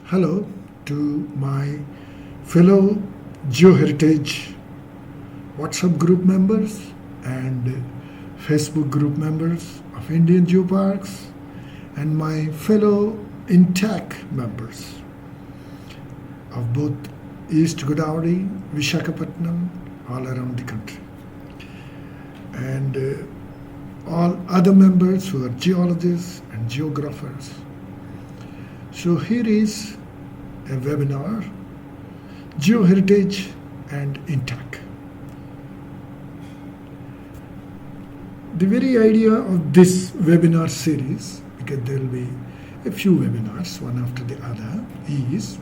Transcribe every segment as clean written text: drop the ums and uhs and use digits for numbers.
Hello to my fellow Geoheritage WhatsApp group members and Facebook group members of Indian Geoparks and my fellow INTACH members of both East Godavari, Visakhapatnam, all around the country, and all other members who are geologists and geographers. So here is a webinar, Geoheritage and INTACH. The very idea of this webinar series, because there will be a few webinars one after the other, is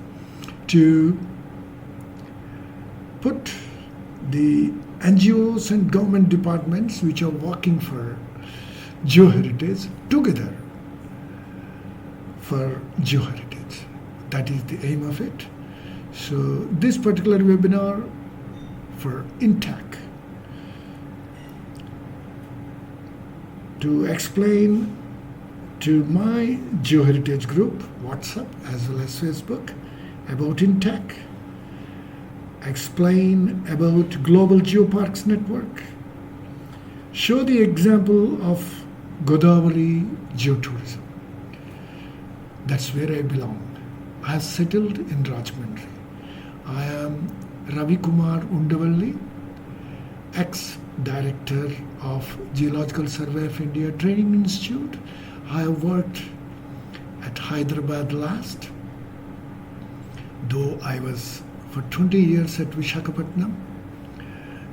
to put the NGOs and government departments which are working for geoheritage together for geoheritage. That is the aim of it. So this particular webinar for INTACH to explain to my geoheritage group, WhatsApp as well as Facebook, about INTACH, explain about Global Geoparks Network, show the example of Godavari Geotourism. That's where I belong. I have settled in Rajahmundry. I am Ravi Kumar Undavalli, ex-director of Geological Survey of India Training Institute. I have worked at Hyderabad last, though I was for 20 years at Visakhapatnam,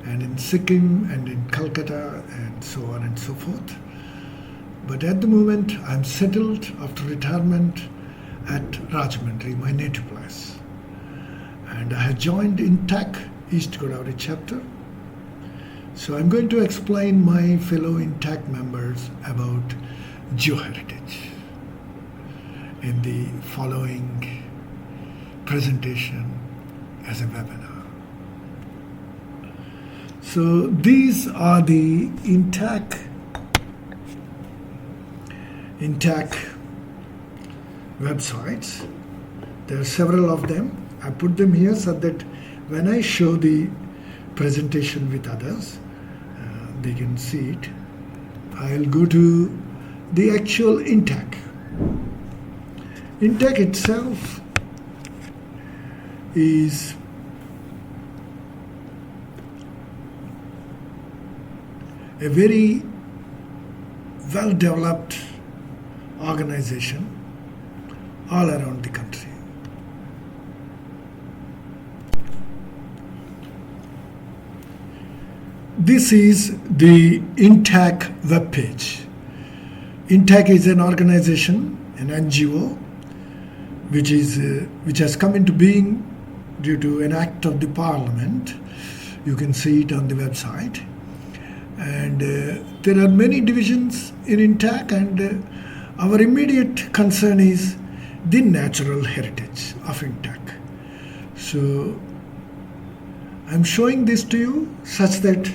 and in Sikkim and in Calcutta and so on and so forth. But at the moment, I'm settled after retirement at Rajahmundry, my native place. And I have joined INTACH East Godavari chapter. So I'm going to explain my fellow INTACH members about geoheritage in the following presentation as a webinar. So these are the INTACH websites. There are several of them. I put them here so that when I show the presentation with others, they can see it. I'll go to the actual INTACH. INTACH itself is a very well-developed organization all around the country. This is the INTACH webpage. INTACH is an organization, an NGO, which has come into being due to an act of the Parliament. You can see it on the website. And there are many divisions in INTACH, and our immediate concern is the natural heritage of INTACH. So I'm showing this to you such that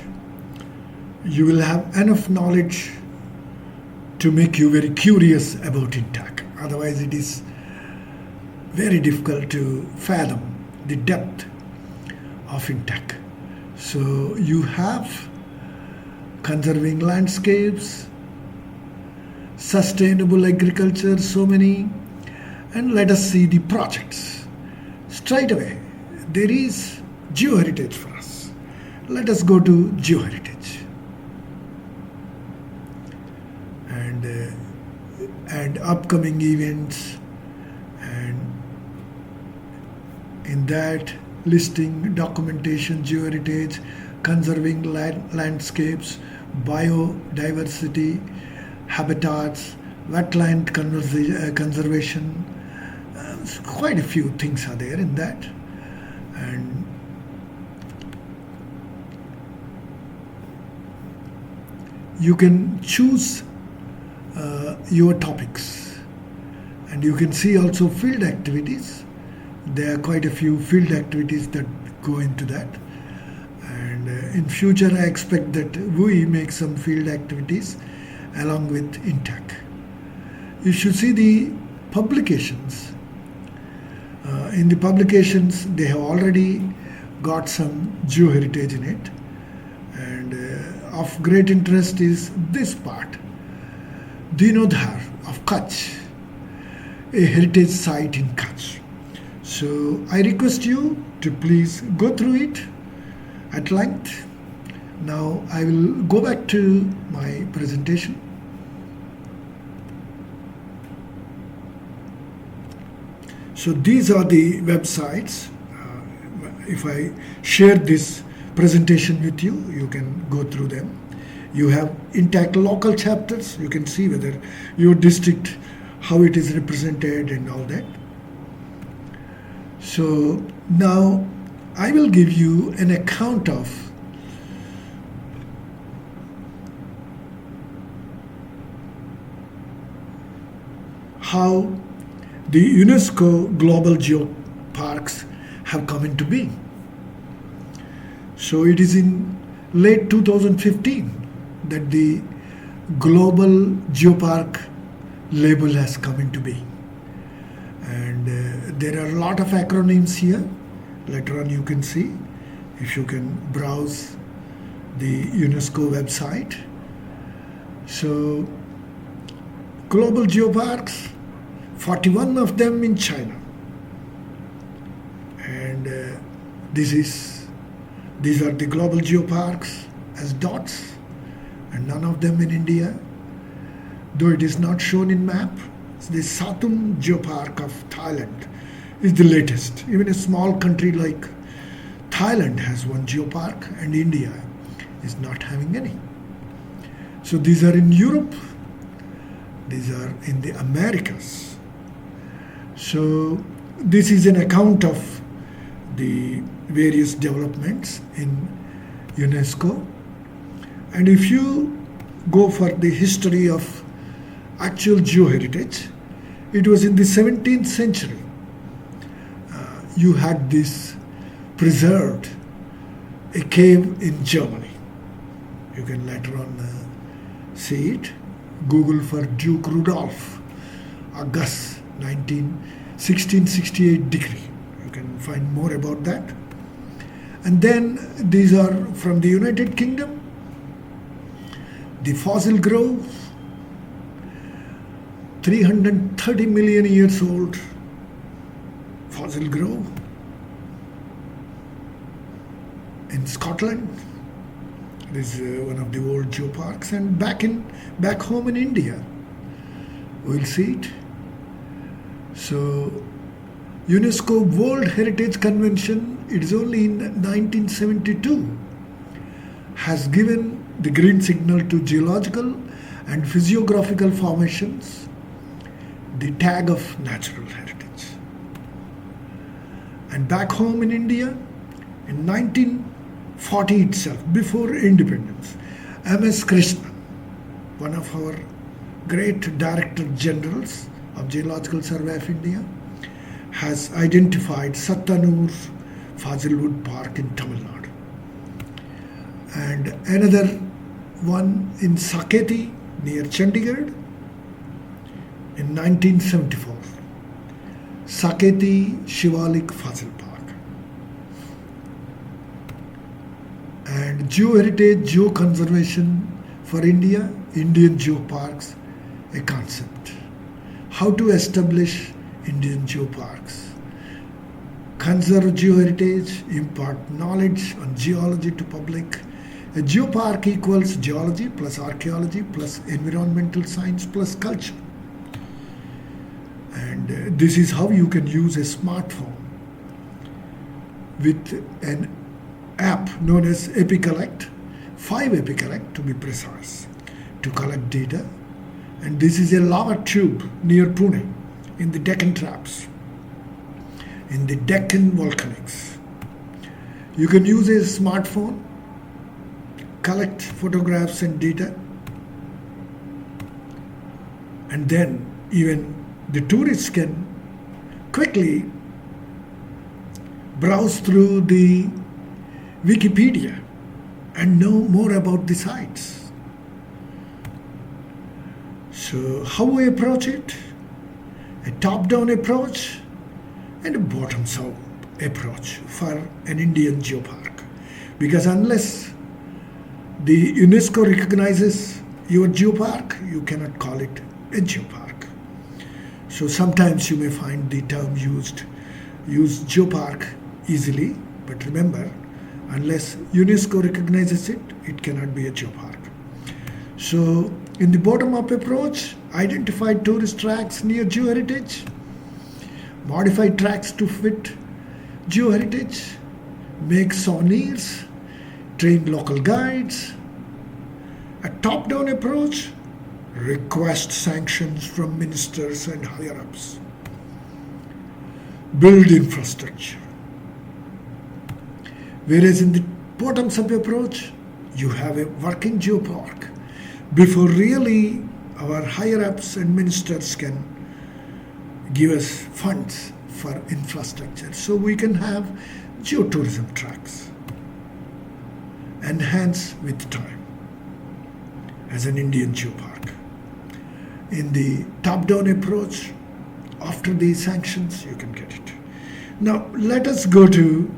you will have enough knowledge to make you very curious about INTACH. Otherwise, it is very difficult to fathom the depth of INTACH. So you have conserving landscapes, sustainable agriculture, so many, and let us see the projects. Straight away, there is geoheritage for us. Let us go to geoheritage. And upcoming events, and in that listing, documentation, geoheritage, conserving landscapes, biodiversity, habitats, wetland conservation. Quite a few things are there in that. And you can choose your topics, and you can see also field activities. There are quite a few field activities that go into that, and in future I expect that we make some field activities along with INTACH. You should see the publications In the publications, they have already got some geoheritage in it. And of great interest is this part, Dinodhar of Kutch, a heritage site in Kutch. So I request you to please go through it at length. Now I will go back to my presentation. So these are the websites. If I share this presentation with you, you can go through them. You have INTACH local chapters. You can see whether your district, how it is represented and all that. So now I will give you an account of how the UNESCO Global Geoparks have come into being. So it is in late 2015 that the Global Geopark label has come into being. And there are a lot of acronyms here. Later on you can see, if you can browse the UNESCO website. So Global Geoparks, 41 of them in China. And these are the global geoparks as dots, and none of them in India, though it is not shown in map. The Sathum Geopark of Thailand is the latest. Even a small country like Thailand has one geopark, and India is not having any. So these are in Europe, these are in the Americas. So this is an account of the various developments in UNESCO. And if you go for the history of actual geoheritage, it was in the 17th century. You had this preserved, a cave in Germany. You can later on see it. Google for Duke Rudolph, August 1668 decree. You can find more about that. And then these are from the United Kingdom. The fossil grove, 330 million years old fossil grove in Scotland. This is one of the old geoparks. And back home in India, we'll see it. So UNESCO World Heritage Convention, it is only in 1972, has given the green signal to geological and physiographical formations, the tag of natural heritage. And back home in India, in 1940 itself, before independence, M.S. Krishnan, one of our great Director Generals of Geological Survey of India, has identified Sattanur Fazilwood Park in Tamil Nadu. And another one in Saketi near Chandigarh in 1974. Saketi Shivalik Fazil Park. And Geoheritage Geoconservation for India, Indian Geoparks, a concept. How to establish Indian geoparks. Conserve geoheritage, impart knowledge on geology to public. A geopark equals geology plus archaeology plus environmental science plus culture. And this is how you can use a smartphone with an app known as EpiCollect, 5 EpiCollect to be precise, to collect data. And this is a lava tube near Pune in the Deccan Traps, in the Deccan Volcanics. You can use a smartphone, collect photographs and data, and then even the tourists can quickly browse through the Wikipedia and know more about the sites. So how we approach it? A top-down approach, and a bottoms-up approach for an Indian geopark. Because unless the UNESCO recognizes your geopark, you cannot call it a geopark. So sometimes you may find the term use geopark easily, but remember, unless UNESCO recognizes it, it cannot be a geopark. So in the bottom-up approach, identify tourist tracks near geoheritage, modify tracks to fit geoheritage, make souvenirs, train local guides. A top-down approach, request sanctions from ministers and higher-ups. Build infrastructure. Whereas in the bottoms-up approach, you have a working geopark before really our higher-ups and ministers can give us funds for infrastructure. So we can have geotourism tracks. Enhance with time as an Indian geopark. In the top-down approach, after the sanctions, you can get it. Now, let us go to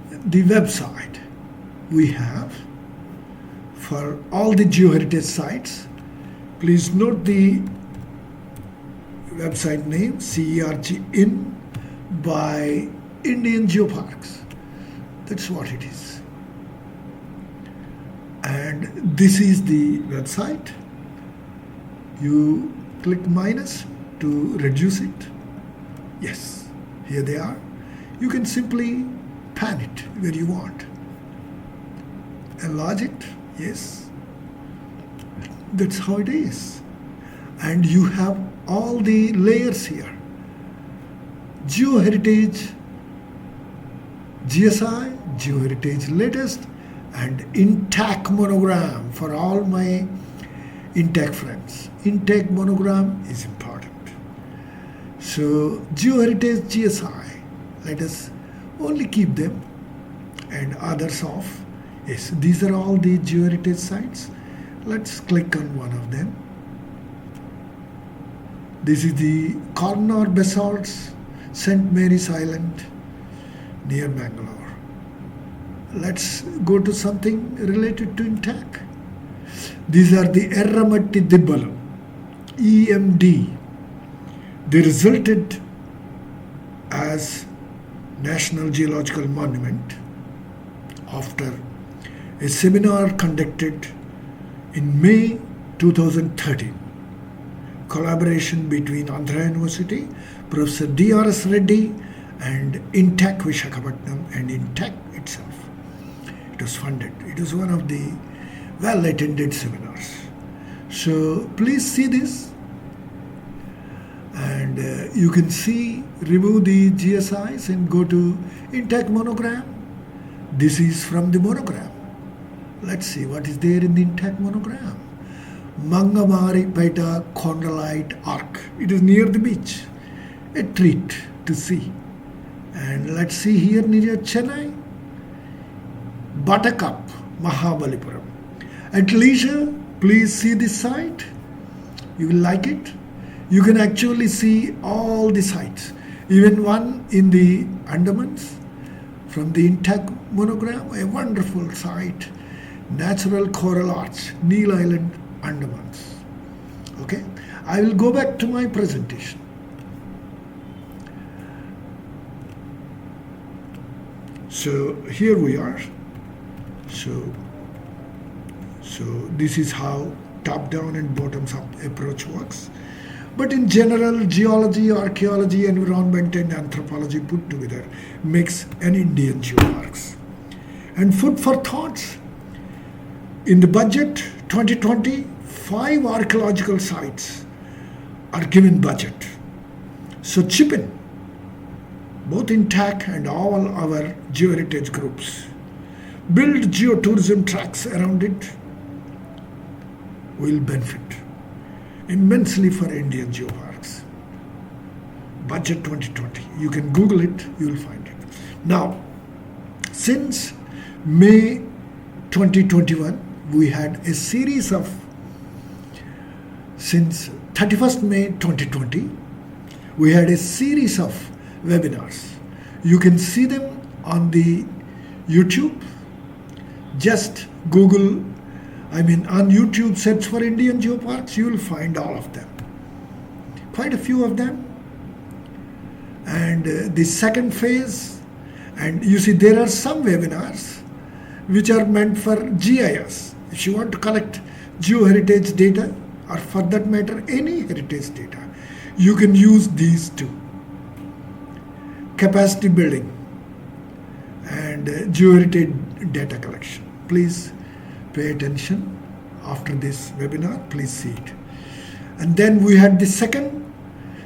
the website we have for all the geoheritage sites. Please note the website name, CERG in by Indian Geoparks. That's what it is. And this is the website. You click minus to reduce it. Yes, here they are. You can simply pan it where you want. Enlarge it. Yes. That's how it is. And you have all the layers here. Geoheritage, GSI, Geoheritage latest, and INTACH monogram for all my INTACH friends. INTACH monogram is important. So Geoheritage GSI, let us only keep them and others off. Yes, these are all the geoheritage sites. Let's click on one of them. This is the Corner Basalts, St. Mary's Island near Bangalore. Let's go to something related to INTACH. These are the Erramatti Dibbalu, EMD. They resulted as National Geological Monument after a seminar conducted in May 2013. Collaboration between Andhra University, Professor D.R.S. Reddy and INTACH Visakhapatnam and INTACH itself. It was funded. It was one of the well-attended seminars. So please see this. And you can see, remove the GSIs and go to INTACH monogram. This is from the monogram. Let's see what is there in the INTACH monogram. Mangamari Peta Chondrolite Arc. It is near the beach. A treat to see. And let's see here near Chennai. Buttercup, Mahabalipuram. At leisure, please see this site. You will like it. You can actually see all the sites. Even one in the Andamans from the INTACH monogram, a wonderful site. Natural Coral Arch, Neil Island, Andamans. Okay, I will go back to my presentation. So here we are. So this is how top-down and bottoms-up approach works. But in general, geology, archaeology, environment, and anthropology put together makes an Indian geoparks. And food for thoughts. In the budget 2020, 5 archaeological sites are given budget. So chip in, both INTACH and all our geoheritage groups. Build geotourism tracks around it. Will benefit immensely for Indian geoparks. Budget 2020. You can Google it, you will find it. Now, since May 2021, we had a series of, since 31st May 2020, we had a series of webinars. You can see them on the YouTube. Just Google, on YouTube, search for Indian Geoparks, you will find all of them. Quite a few of them. And the second phase, and you see there are some webinars which are meant for GIS. If you want to collect geoheritage data, or for that matter any heritage data, you can use these two. Capacity building and geoheritage data collection. Please pay attention after this webinar, please see it. And then we had the second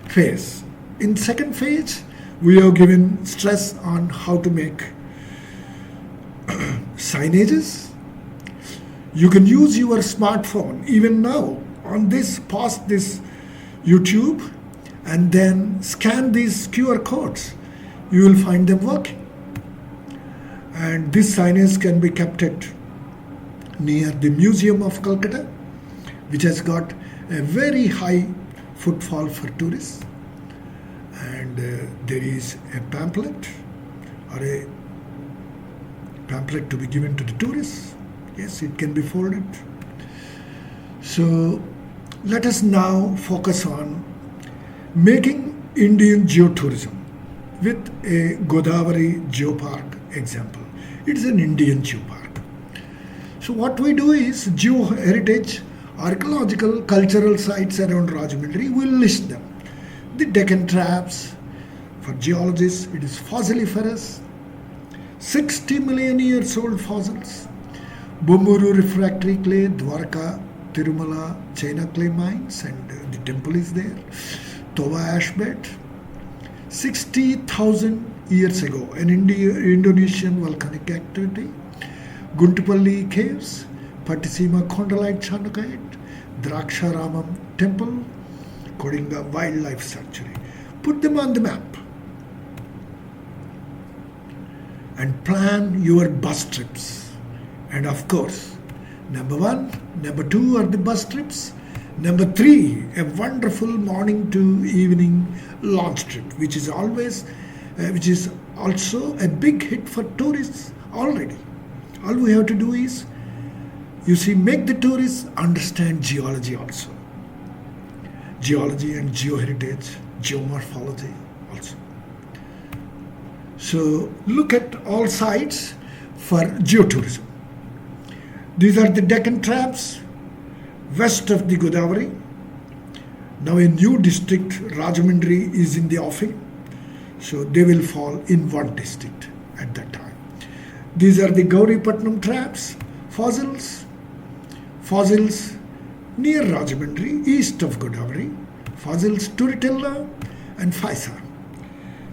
phase. In second phase, we have given stress on how to make signages. You can use your smartphone even now on this, pause this YouTube, and then scan these QR codes. You will find them working. And this signage can be kept at near the Museum of Calcutta, which has got a very high footfall for tourists. And there is a pamphlet to be given to the tourists. Yes, it can be folded. So let us now focus on making Indian geotourism with a Godavari Geopark example. It is an Indian geopark. So what we do is geoheritage, archaeological, cultural sites around Rajahmundry, we will list them. The Deccan traps, for geologists it is fossiliferous, 60 million years old fossils. Bomburu refractory clay, Dwarka, Tirumala, China clay mines, and the temple is there. Toba Ash bed, 60,000 years ago, an Indonesian volcanic activity. Guntupalli caves, Pattisima Kondalite Chandakite, Draksharamam temple, Kodinga wildlife sanctuary. Put them on the map and plan your bus trips. And of course, number 1, number 2 are the bus trips. Number 3, a wonderful morning to evening launch trip, which is also a big hit for tourists already. All we have to do is, make the tourists understand geology also. Geology and geoheritage, geomorphology also. So look at all sites for geotourism. These are the Deccan traps west of the Godavari. Now a new district, Rajahmundry, is in the offing. So they will fall in one district at that time. These are the Gauripatnam traps, fossils near Rajahmundry, east of Godavari, fossils Turitella and Faisa.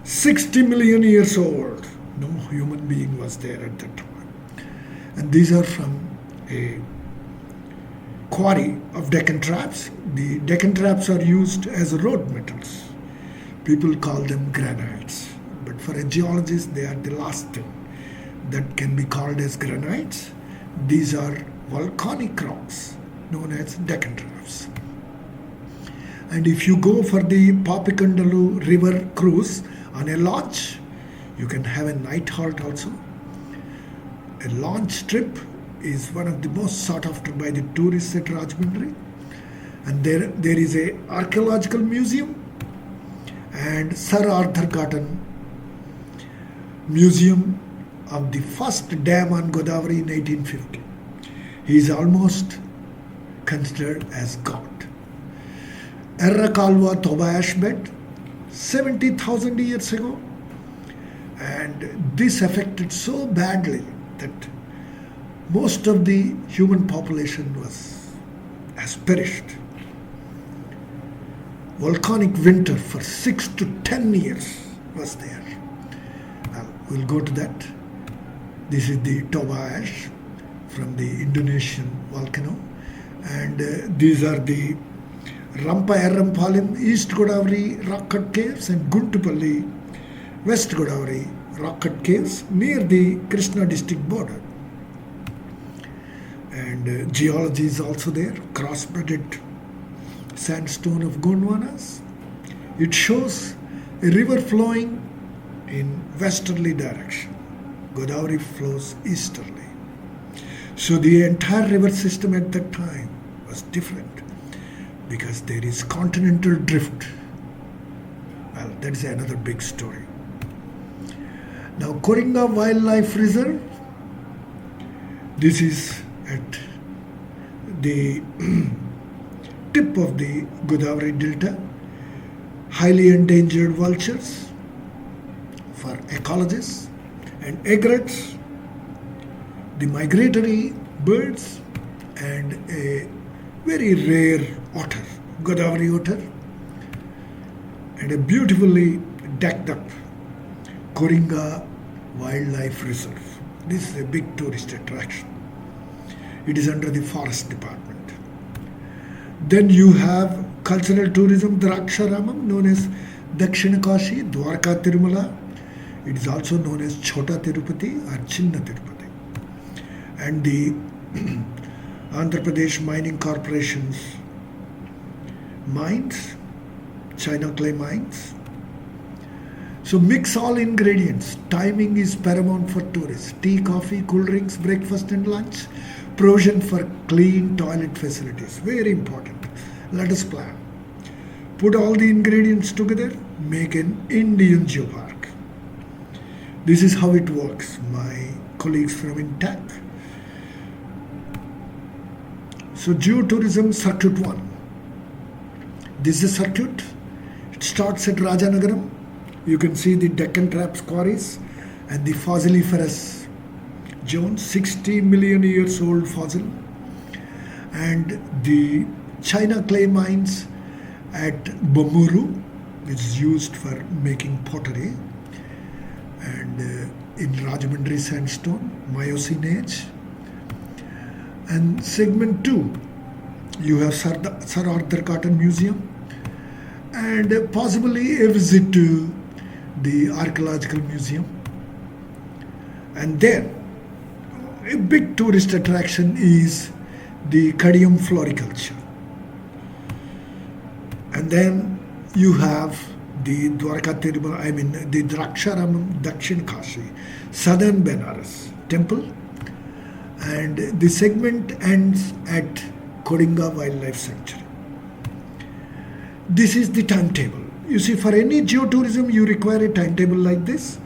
60 million years old. No human being was there at that time. And these are from a quarry of Deccan traps. The Deccan traps are used as road metals. People call them granites. But for a geologist, they are the last thing that can be called as granites. These are volcanic rocks known as Deccan traps. And if you go for the Papikandalu river cruise on a launch, you can have a night halt also. A launch trip is one of the most sought after by the tourists at Rajahmundry. And there is a archaeological museum and Sir Arthur Cotton Museum of the first dam on Godavari in 1850. He is almost considered as God. Erra Kalwa Toba Ash bed, 70,000 years ago. And this affected so badly that most of the human population has perished. Volcanic winter for 6 to 10 years was there. Now, we'll go to that. This is the Toba Ash from the Indonesian volcano. And these are the Rampa Errampalim, East Godavari rock cut caves, and Guntupalli, West Godavari rock cut caves near the Krishna district border. And geology is also there, cross-bedded sandstone of Gondwanas. It shows a river flowing in westerly direction. Godavari flows easterly. So the entire river system at that time was different because there is continental drift. Well, that is another big story. Now, Koringa Wildlife Reserve, this is at the tip of the Godavari Delta. Highly endangered vultures for ecologists and egrets, the migratory birds, and a very rare otter, Godavari otter, and a beautifully decked up Koringa Wildlife Reserve. This is a big tourist attraction. It is under the Forest Department. Then you have cultural tourism, Draksharamam, known as Dakshina Kashi, Dwarka Tirumala. It is also known as Chota Tirupati or Chinna Tirupati. And the Andhra Pradesh Mining Corporation's mines, China clay mines. So mix all ingredients. Timing is paramount for tourists. Tea, coffee, cool drinks, breakfast and lunch. Provision for clean toilet facilities. Very important. Let us plan. Put all the ingredients together, make an Indian geopark. This is how it works. My colleagues from INTACH. So Geotourism Circuit 1. This is a circuit. It starts at Rajanagaram. You can see the Deccan Traps quarries and the fossiliferous zone, 60 million years old fossil, and the China clay mines at Bamuru, which is used for making pottery, and in Rajahmundry sandstone, Miocene age. And segment 2, you have Sir Arthur Cotton Museum and possibly a visit to the Archaeological Museum. And then a big tourist attraction is the Kadiyam floriculture. And then you have the Dwarka Tirumala, the Draksharamam Dakshin Kashi, southern Benares temple. And the segment ends at Koringa Wildlife Sanctuary. This is the timetable. You see, for any geotourism, you require a timetable like this.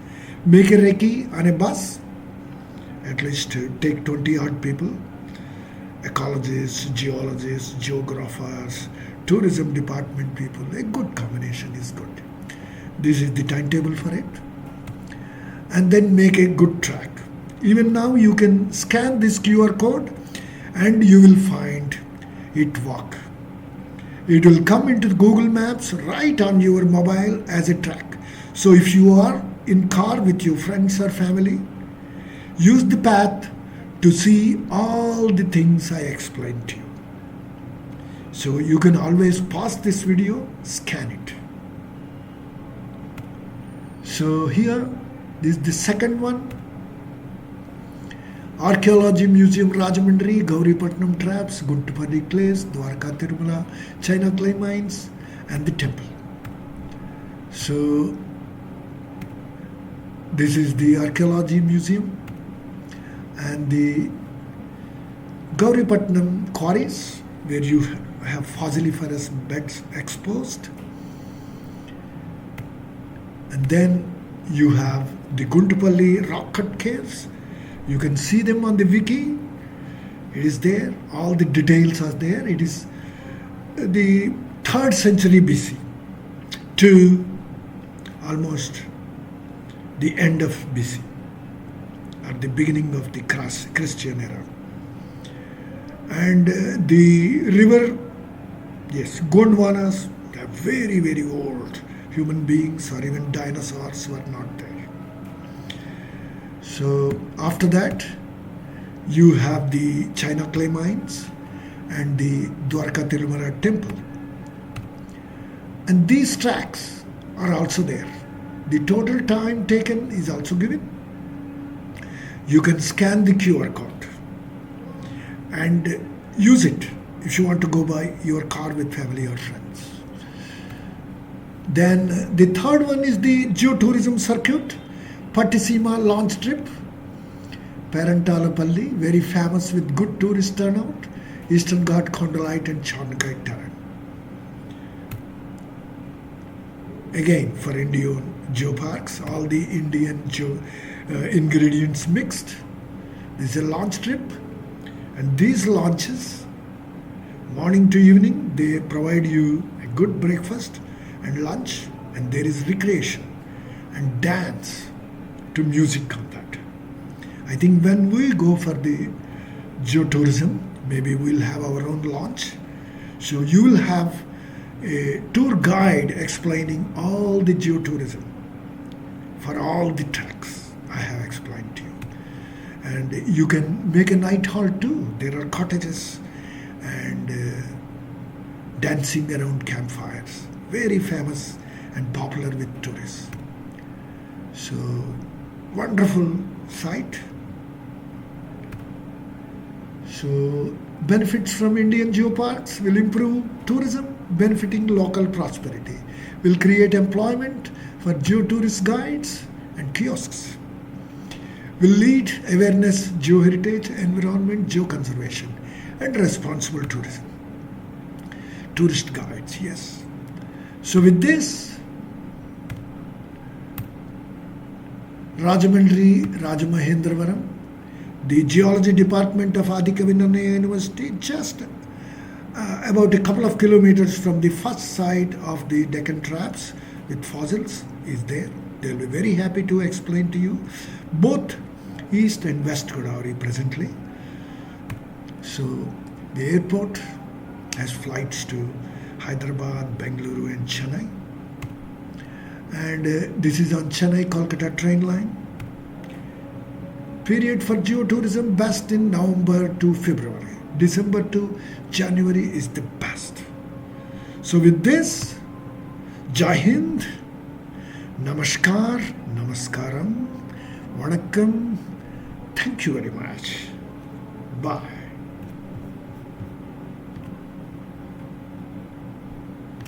Make a recce on a bus, at least take 20 odd people, ecologists, geologists, geographers, tourism department people. A good combination is good. This is the timetable for it. And then make a good track. Even now you can scan this QR code and you will find it work. It will come into Google Maps right on your mobile as a track. So if you are in car with your friends or family, use the path to see all the things I explained to you. So you can always pause this video, scan it. So here, this is the second one. Archaeology Museum, Rajahmundry, Gauripatnam Traps, Guntupalli Clays, Dwarka Tirumala, China clay mines, and the temple. So this is the Archaeology Museum and the Gauripatnam quarries, where you have fossiliferous beds exposed. And then you have the Guntupalli rock cut caves. You can see them on the wiki. It is there. All the details are there. It is the 3rd century BC to almost the end of BC, at the beginning of the Christian era. And the river, yes, Gondwanas, they are very, very old. Human beings or even dinosaurs were not there. So after that, you have the China clay mines and the Dwarka Tirumala temple. And these tracks are also there. The total time taken is also given. You can scan the QR code and use it if you want to go by your car with family or friends. Then the third one is the Geotourism Circuit, Pattisima launch trip, Parantalapalli, very famous with good tourist turnout, Eastern Ghat, Kondalite and Charnakite terrain. Again, for Indian geoparks, all the Indian ingredients mixed. This is a launch trip, and these launches, morning to evening, they provide you a good breakfast and lunch, and there is recreation and dance to music on that. I think when we go for the geotourism, maybe we'll have our own launch. So you will have a tour guide explaining all the geotourism for all the tracks I have explained to you. And you can make a night halt too. There are cottages and dancing around campfires. Very famous and popular with tourists. So, wonderful site. So, benefits from Indian geoparks will improve tourism, benefiting local prosperity. Will create employment for geotourist guides and kiosks. Will lead awareness, geoheritage, environment, geoconservation, and responsible tourism. Tourist guides, yes. So with this, Rajamandri, Rajamahendravaram, the Geology Department of Adhikavinanaya University, just about a couple of kilometers from the first site of the Deccan Traps with fossils is there. They'll be very happy to explain to you both East and West Godavari presently. So the airport has flights to Hyderabad, Bengaluru and Chennai. And this is on Chennai-Kolkata train line. Period for geotourism best in November to February. December to January is the best. So with this, Jai Hind, Namaskar, Namaskaram, Vanakkam, thank you very much. Bye.